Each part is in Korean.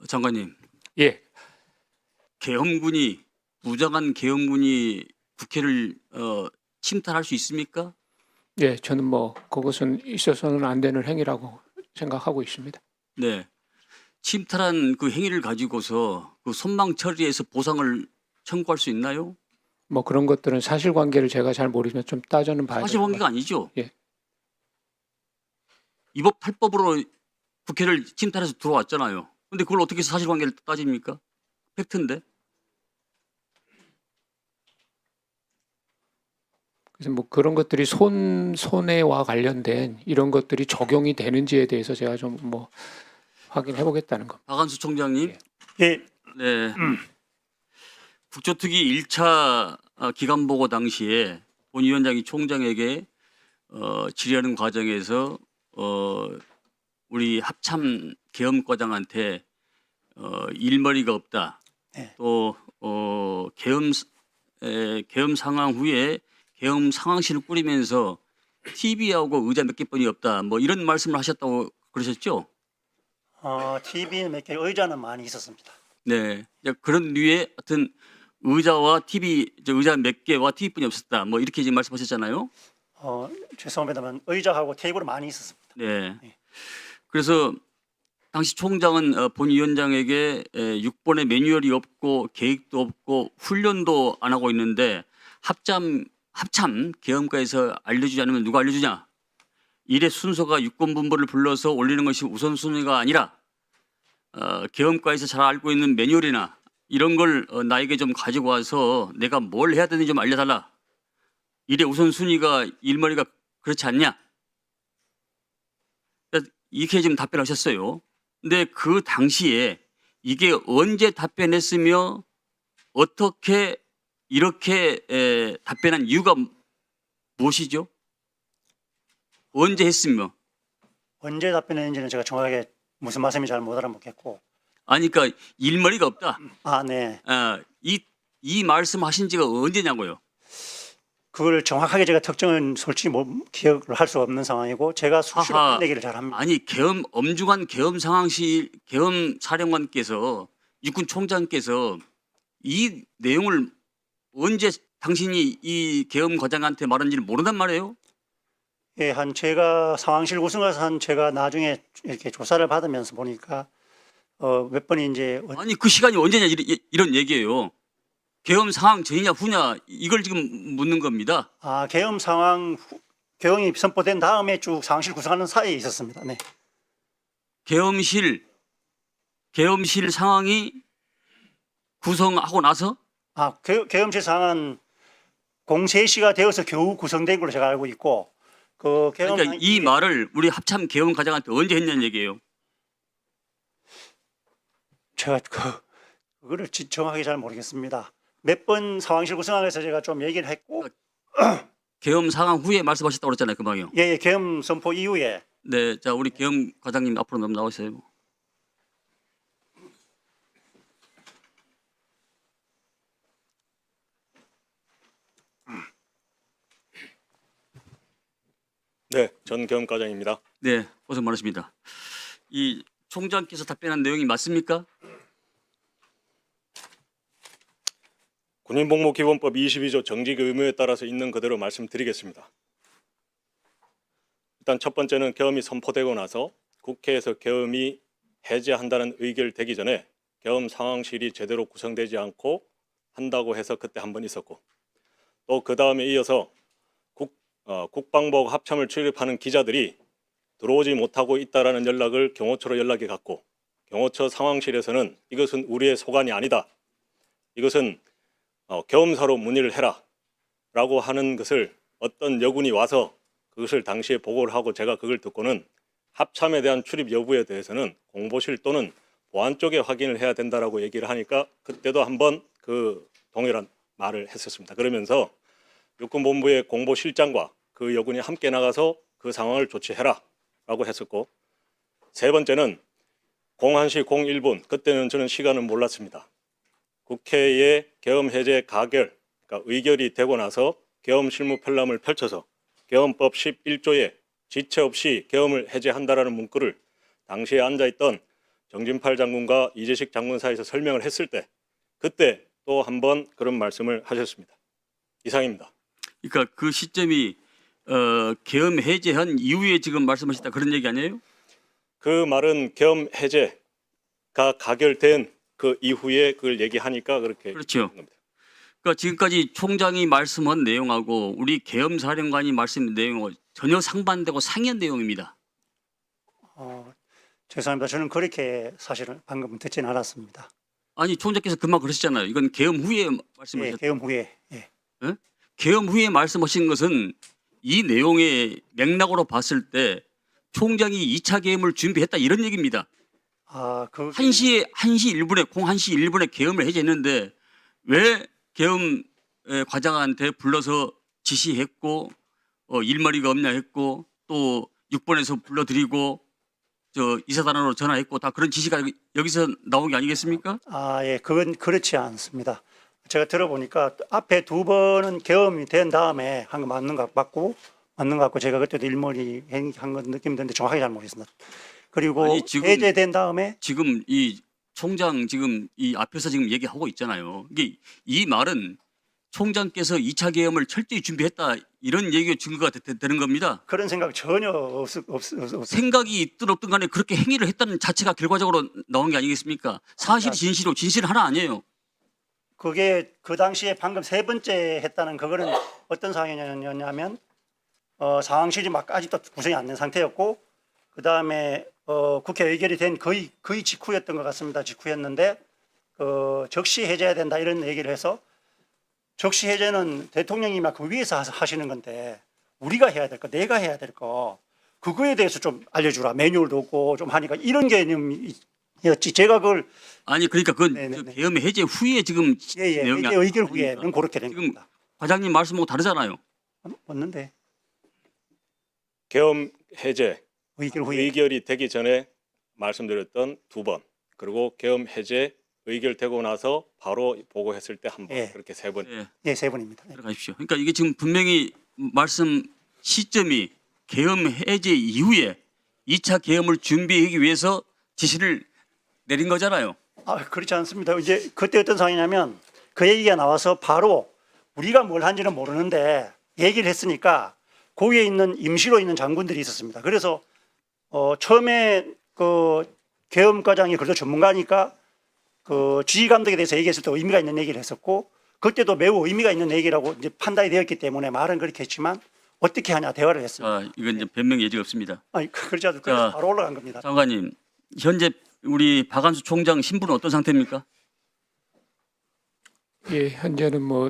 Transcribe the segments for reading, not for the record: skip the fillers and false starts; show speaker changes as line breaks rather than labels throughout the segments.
장관님,
예,
계엄군이 무장한 계엄군이 국회를 침탈할 수 있습니까?
예, 저는 뭐 그것은 있어서는 안 되는 행위라고 생각하고 있습니다.
네. 침탈한 그 행위를 가지고서 그 손망 처리해서 보상을 청구할 수 있나요?
뭐 그런 것들은 사실관계를 제가 잘 모르지만 좀 따져는 봐야 될 것
사실관계가
같아요.
아니죠.
예.
위법 탈법으로 국회를 침탈해서 들어왔잖아요. 근데 그걸 어떻게 사실관계를 따집니까? 팩트인데.
그래서 뭐 그런 것들이 손해와 관련된 이런 것들이 적용이 되는지에 대해서 제가 좀 뭐 확인해 보겠다는 겁니다.
박한수 총장님.
예.
예,
네. 국조특위 1차 기간보고 당시에 본 위원장이 총장에게 질의하는 과정에서 우리 합참 계엄과장한테 일머리가 없다.
네.
또 계엄 상황 후에 계엄 상황실을 꾸리면서 TV하고 의자 몇 개뿐이 없다. 뭐 이런 말씀을 하셨다고 그러셨죠?
TV는 몇 개, 의자는 많이 있었습니다.
네. 그런 류의 하여튼 의자와 TV, 의자 몇 개와 TV뿐이 없었다. 뭐 이렇게 지금 말씀하셨잖아요.
죄송합니다만 의자하고 테이블은 많이 있었습니다.
네.
네.
그래서 당시 총장은 본 위원장에게 6번의 매뉴얼이 없고 계획도 없고 훈련도 안 하고 있는데 합참 계엄과에서 알려주지 않으면 누가 알려주냐? 일의 순서가 육군본부를 불러서 올리는 것이 우선순위가 아니라 계엄과에서 잘 알고 있는 매뉴얼이나 이런 걸 나에게 좀 가지고 와서 내가 뭘 해야 되는지 좀 알려달라. 일의 우선순위가 일머리가 그렇지 않냐? 이렇게 지금 답변하셨어요. 근데 그 당시에 이게 언제 답변했으며 어떻게 이렇게 답변한 이유가 무엇이죠? 언제 했으며?
언제 답변했는지는 제가 정확하게 무슨 말씀인지 잘 못 알아먹겠고.
아니 그러니까 일머리가 없다.
네.
이 말씀하신 지가 언제냐고요?
그걸 정확하게 제가 특정은 솔직히 기억을 할 수 없는 상황이고 제가 수시로
아하.
그런 얘기를 잘 합니다.
아니 엄중한 계엄 상황실 계엄 사령관께서 육군 총장께서 이 내용을 언제 당신이 이 계엄 과장한테 말한지를 모른단 말이에요?
예, 제가 상황실 구성해서 제가 나중에 이렇게 조사를 받으면서 보니까 몇 번이 이제
아니 그 시간이 언제냐 이런 얘기예요. 계엄 상황 전이냐 후냐 이걸 지금 묻는 겁니다.
계엄 상황 계엄이 선포된 다음에 쭉 상황실 구성하는 사이에 있었습니다. 네.
계엄실 상황이 구성하고 나서
계엄실 상황은 03시가 되어서 겨우 구성된 걸로 제가 알고 있고 그 계엄
그러니까 이 말을 우리 합참 계엄 과장한테 언제 했냐는 얘기예요.
제가 그거를 정확하게 잘 모르겠습니다. 몇 번 상황실 구성하면서 제가 좀 얘기를 했고
계엄 상황 후에 말씀하셨다고 그랬잖아요, 금방요.
예, 계엄 선포 이후에
네, 자 우리 계엄 과장님 앞으로 너무 나오세요.
네, 전 계엄과장입니다.
네, 고생 많으십니다. 이 총장께서 답변한 내용이 맞습니까?
군인복무기본법 22조 정직 의무에 따라서 있는 그대로 말씀드리겠습니다. 일단 첫 번째는 계엄이 선포되고 나서 국회에서 계엄이 해제한다는 의결되기 전에 계엄 상황실이 제대로 구성되지 않고 한다고 해서 그때 한 번 있었고 또 그 다음에 이어서 국방부 합참을 출입하는 기자들이 들어오지 못하고 있다라는 연락을 경호처로 연락이 갔고 경호처 상황실에서는 이것은 우리의 소관이 아니다. 이것은 계엄사로 문의를 해라 라고 하는 것을 어떤 여군이 와서 그것을 당시에 보고를 하고 제가 그걸 듣고는 합참에 대한 출입 여부에 대해서는 공보실 또는 보안 쪽에 확인을 해야 된다라고 얘기를 하니까 그때도 한번 그 동일한 말을 했었습니다. 그러면서 육군본부의 공보실장과 그 여군이 함께 나가서 그 상황을 조치해라 라고 했었고 세 번째는 01시 01분 그때는 저는 시간은 몰랐습니다. 국회의 계엄 해제 가결, 그러니까 의결이 되고 나서 계엄 실무 편람을 펼쳐서 계엄법 11조에 지체 없이 계엄을 해제한다라는 문구를 당시에 앉아있던 정진팔 장군과 이재식 장군 사이에서 설명을 했을 때 그때 또 한 번 그런 말씀을 하셨습니다. 이상입니다.
그러니까 그 시점이 계엄 해제한 이후에 지금 말씀하셨다 그런 얘기 아니에요?
그 말은 계엄 해제가 가결된 그 이후에 그걸 얘기하니까 그렇게
그렇죠.
한 겁니다.
그러니까 지금까지 총장이 말씀한 내용하고 우리 계엄 사령관이 말씀한 내용하고 전혀 상반되고 상이한 내용입니다.
죄송합니다. 저는 그렇게 사실은 방금 듣지는 않았습니다.
아니 총장께서 금방 그러셨잖아요. 이건 계엄 후에
예,
말씀하셨다.
계엄 후에. 예.
계엄 후에 말씀하신 것은 이 내용의 맥락으로 봤을 때 총장이 2차 계엄을 준비했다 이런 얘기입니다.
그
1시 1분에 1시 1분에 계엄을 해제했는데 왜 계엄 과장한테 불러서 지시했고 일머리가 없냐 했고 또 6번에서 불러드리고 저 이사단으로 전화했고 다 그런 지시가 여기서 나온 게 아니겠습니까?
예, 그건 그렇지 않습니다. 제가 들어보니까 앞에 두 번은 계엄이 된 다음에 한 거 맞는 것 같고 제가 그때도 일머리 한 건 느낌이 드는데 정확하게 잘 모르겠습니다. 그리고
아니, 지금-
해제된 다음에
지금 이 총장 지금 이 앞에서 지금 얘기하고 있잖아요. 이게 이 말은 총장께서 2차 계엄을 철저히 준비했다 이런 얘기가 증거가 되는 겁니다.
그런 생각 전혀 없어요.
생각이 있든 없든 간에 그렇게 행위를 했다는 자체가 결과적으로 나온 게 아니겠습니까? 사실이 진실이고 진실 하나 아니에요.
그게 그 당시에 방금 세 번째 했다는 그거는 어떤 상황이었냐면 상황실이 막 아직도 구성이 안 된 상태였고 그 다음에 국회 의결이 된 거의 직후였던 것 같습니다. 직후였는데 적시 해제해야 된다 이런 얘기를 해서 적시 해제는 대통령이 막 그 위에서 하시는 건데 우리가 해야 될 거, 내가 해야 될 거 그거에 대해서 좀 알려주라. 매뉴얼도 없고 좀 하니까 이런 개념이었지. 제가 그걸
아니 그러니까 그건
네네네.
그 계엄 해제 후에 지금
예예
내용이
해제 의결
아닙니까?
후에는 그렇게 된
지금
겁니다.
과장님 말씀하고 다르잖아요.
맞는데
계엄 해제
의결 후에
의결이 되기 전에 말씀드렸던 두 번, 그리고 계엄 해제 의결되고 나서 바로 보고했을 때 한 번,
예.
그렇게 세 번.
예,
예, 세 번입니다. 예.
들어가십시오. 그러니까 이게 지금 분명히 말씀 시점이 계엄 해제 이후에 2차 계엄을 준비하기 위해서 지시를 내린 거잖아요.
그렇지 않습니다. 이제 그때 어떤 상황이냐면 그 얘기가 나와서 바로 우리가 뭘 한지는 모르는데 얘기를 했으니까 거기에 있는 임시로 있는 장군들이 있었습니다. 그래서 처음에 그 계엄과장이 그래도 전문가니까 그 지휘 감독에 대해서 얘기했을 때 의미가 있는 얘기를 했었고 그때도 매우 의미가 있는 얘기라고 이제 판단이 되었기 때문에 말은 그렇게 했지만 어떻게 하냐 대화를 했습니다.
이건 이제 변명 여지가 없습니다.
그렇지 않습니다. 그래서
자,
바로 올라간 겁니다.
장관님, 현재 우리 박한수 총장 신분은 어떤 상태입니까?
예, 현재는 뭐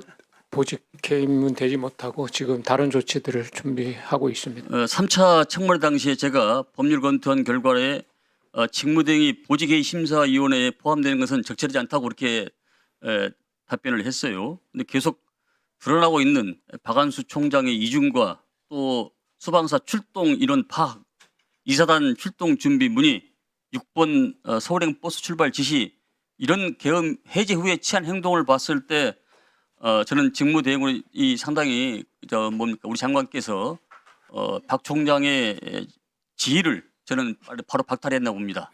보직 해임은 되지 못하고 지금 다른 조치들을 준비하고 있습니다.
3차 청문회 당시에 제가 법률 검토한 결과에 직무대행이 보직회의 심사위원회에 포함되는 것은 적절하지 않다고 그렇게 답변을 했어요. 근데 계속 드러나고 있는 박한수 총장의 이중과 또 소방사 출동 인원 파악, 이사단 출동 준비 문의, 6번 서울행 버스 출발 지시 이런 계엄 해제 후에 취한 행동을 봤을 때 저는 직무대행으로 상당히 우리 장관께서 박 총장의 지휘를 저는 바로 박탈했나 봅니다.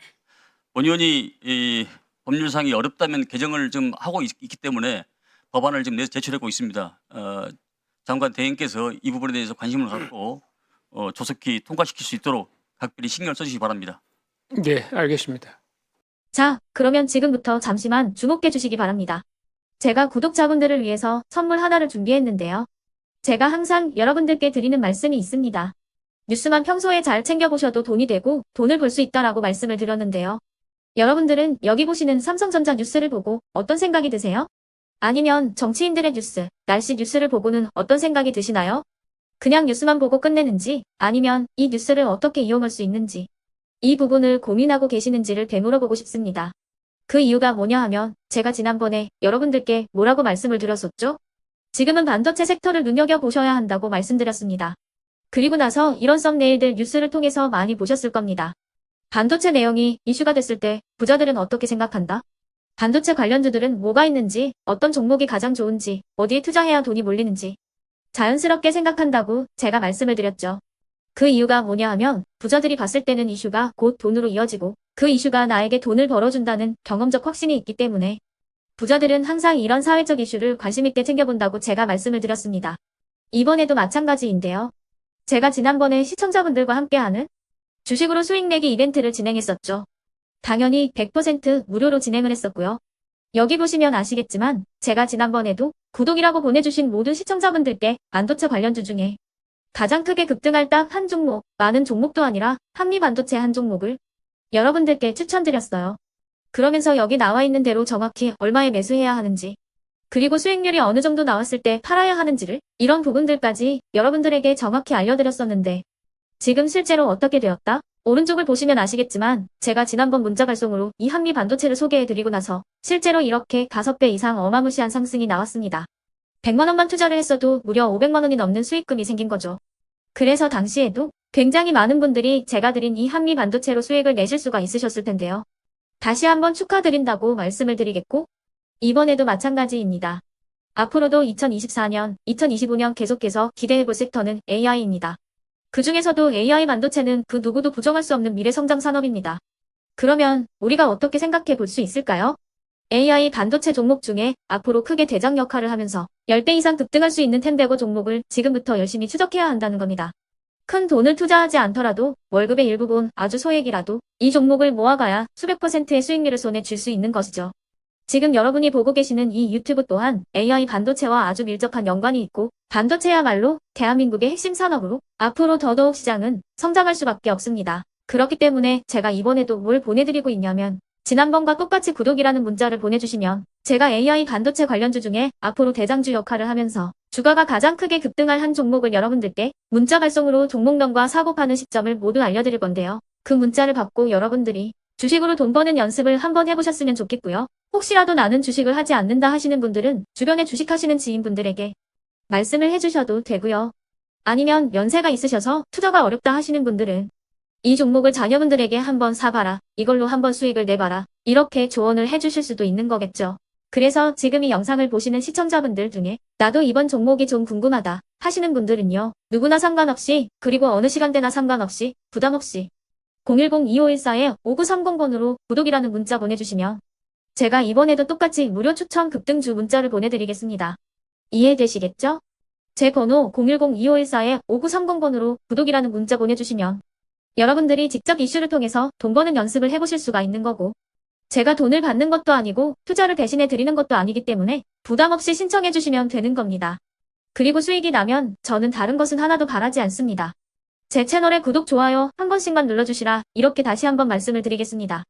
원 의원이 이 법률상이 어렵다면 개정을 좀 하고 있기 때문에 법안을 지금 내서 제출하고 있습니다. 장관 대행께서 이 부분에 대해서 관심을 갖고 조속히 통과시킬 수 있도록 각별히 신경을 써주시기 바랍니다.
네, 알겠습니다.
자, 그러면 지금부터 잠시만 주목해 주시기 바랍니다. 제가 구독자분들을 위해서 선물 하나를 준비했는데요. 제가 항상 여러분들께 드리는 말씀이 있습니다. 뉴스만 평소에 잘 챙겨보셔도 돈이 되고 돈을 벌 수 있다라고 말씀을 드렸는데요. 여러분들은 여기 보시는 삼성전자 뉴스를 보고 어떤 생각이 드세요? 아니면 정치인들의 뉴스, 날씨 뉴스를 보고는 어떤 생각이 드시나요? 그냥 뉴스만 보고 끝내는지 아니면 이 뉴스를 어떻게 이용할 수 있는지 이 부분을 고민하고 계시는지를 되물어보고 싶습니다. 그 이유가 뭐냐 하면 제가 지난번에 여러분들께 뭐라고 말씀을 드렸었죠? 지금은 반도체 섹터를 눈여겨보셔야 한다고 말씀드렸습니다. 그리고 나서 이런 썸네일들 뉴스를 통해서 많이 보셨을 겁니다. 반도체 내용이 이슈가 됐을 때 부자들은 어떻게 생각한다? 반도체 관련주들은 뭐가 있는지, 어떤 종목이 가장 좋은지, 어디에 투자해야 돈이 몰리는지 자연스럽게 생각한다고 제가 말씀을 드렸죠. 그 이유가 뭐냐 하면 부자들이 봤을 때는 이슈가 곧 돈으로 이어지고 그 이슈가 나에게 돈을 벌어준다는 경험적 확신이 있기 때문에 부자들은 항상 이런 사회적 이슈를 관심 있게 챙겨본다고 제가 말씀을 드렸습니다. 이번에도 마찬가지인데요. 제가 지난번에 시청자분들과 함께하는 주식으로 수익 내기 이벤트를 진행했었죠. 당연히 100% 무료로 진행을 했었고요. 여기 보시면 아시겠지만 제가 지난번에도 구독이라고 보내주신 모든 시청자분들께 반도체 관련주 중에 가장 크게 급등할 딱 한 종목, 많은 종목도 아니라 한미반도체 한 종목을 여러분들께 추천드렸어요. 그러면서 여기 나와 있는 대로 정확히 얼마에 매수해야 하는지, 그리고 수익률이 어느 정도 나왔을 때 팔아야 하는지를, 이런 부분들까지 여러분들에게 정확히 알려드렸었는데 지금 실제로 어떻게 되었다? 오른쪽을 보시면 아시겠지만 제가 지난번 문자 발송으로 이 한미반도체를 소개해드리고 나서 실제로 이렇게 5배 이상 어마무시한 상승이 나왔습니다. 100만 원만 투자를 했어도 무려 500만 원이 넘는 수익금이 생긴 거죠. 그래서 당시에도 굉장히 많은 분들이 제가 드린 이 한미반도체로 수익을 내실 수가 있으셨을 텐데요. 다시 한번 축하드린다고 말씀을 드리겠고, 이번에도 마찬가지입니다. 앞으로도 2024년, 2025년 계속해서 기대해볼 섹터는 AI입니다. 그 중에서도 AI 반도체는 그 누구도 부정할 수 없는 미래 성장 산업입니다. 그러면 우리가 어떻게 생각해 볼 수 있을까요? AI 반도체 종목 중에 앞으로 크게 대장 역할을 하면서 10배 이상 급등할 수 있는 텐베고 종목을 지금부터 열심히 추적해야 한다는 겁니다. 큰 돈을 투자하지 않더라도 월급의 일부분, 아주 소액이라도 이 종목을 모아가야 수백 %의 수익률을 손에 쥘 수 있는 것이죠. 지금 여러분이 보고 계시는 이 유튜브 또한 AI 반도체와 아주 밀접한 연관이 있고, 반도체야말로 대한민국의 핵심 산업으로 앞으로 더더욱 시장은 성장할 수밖에 없습니다. 그렇기 때문에 제가 이번에도 뭘 보내드리고 있냐면, 지난번과 똑같이 구독이라는 문자를 보내주시면 제가 AI 반도체 관련주 중에 앞으로 대장주 역할을 하면서 주가가 가장 크게 급등할 한 종목을 여러분들께 문자 발송으로 종목명과 사고 파는 시점을 모두 알려드릴 건데요. 그 문자를 받고 여러분들이 주식으로 돈 버는 연습을 한번 해보셨으면 좋겠고요. 혹시라도 나는 주식을 하지 않는다 하시는 분들은 주변에 주식하시는 지인분들에게 말씀을 해주셔도 되고요. 아니면 연세가 있으셔서 투자가 어렵다 하시는 분들은 이 종목을 자녀분들에게 한번 사봐라, 이걸로 한번 수익을 내봐라, 이렇게 조언을 해주실 수도 있는 거겠죠. 그래서 지금 이 영상을 보시는 시청자분들 중에 나도 이번 종목이 좀 궁금하다 하시는 분들은요, 누구나 상관없이, 그리고 어느 시간대나 상관없이 부담 없이 010-2514-5930번으로 구독이라는 문자 보내주시면 제가 이번에도 똑같이 무료 추천 급등주 문자를 보내드리겠습니다. 이해되시겠죠? 제 번호 010-2514-5930번으로 구독이라는 문자 보내주시면 여러분들이 직접 이슈를 통해서 돈 버는 연습을 해보실 수가 있는 거고, 제가 돈을 받는 것도 아니고 투자를 대신해 드리는 것도 아니기 때문에 부담 없이 신청해 주시면 되는 겁니다. 그리고 수익이 나면 저는 다른 것은 하나도 바라지 않습니다. 제 채널에 구독, 좋아요 한 번씩만 눌러주시라, 이렇게 다시 한번 말씀을 드리겠습니다.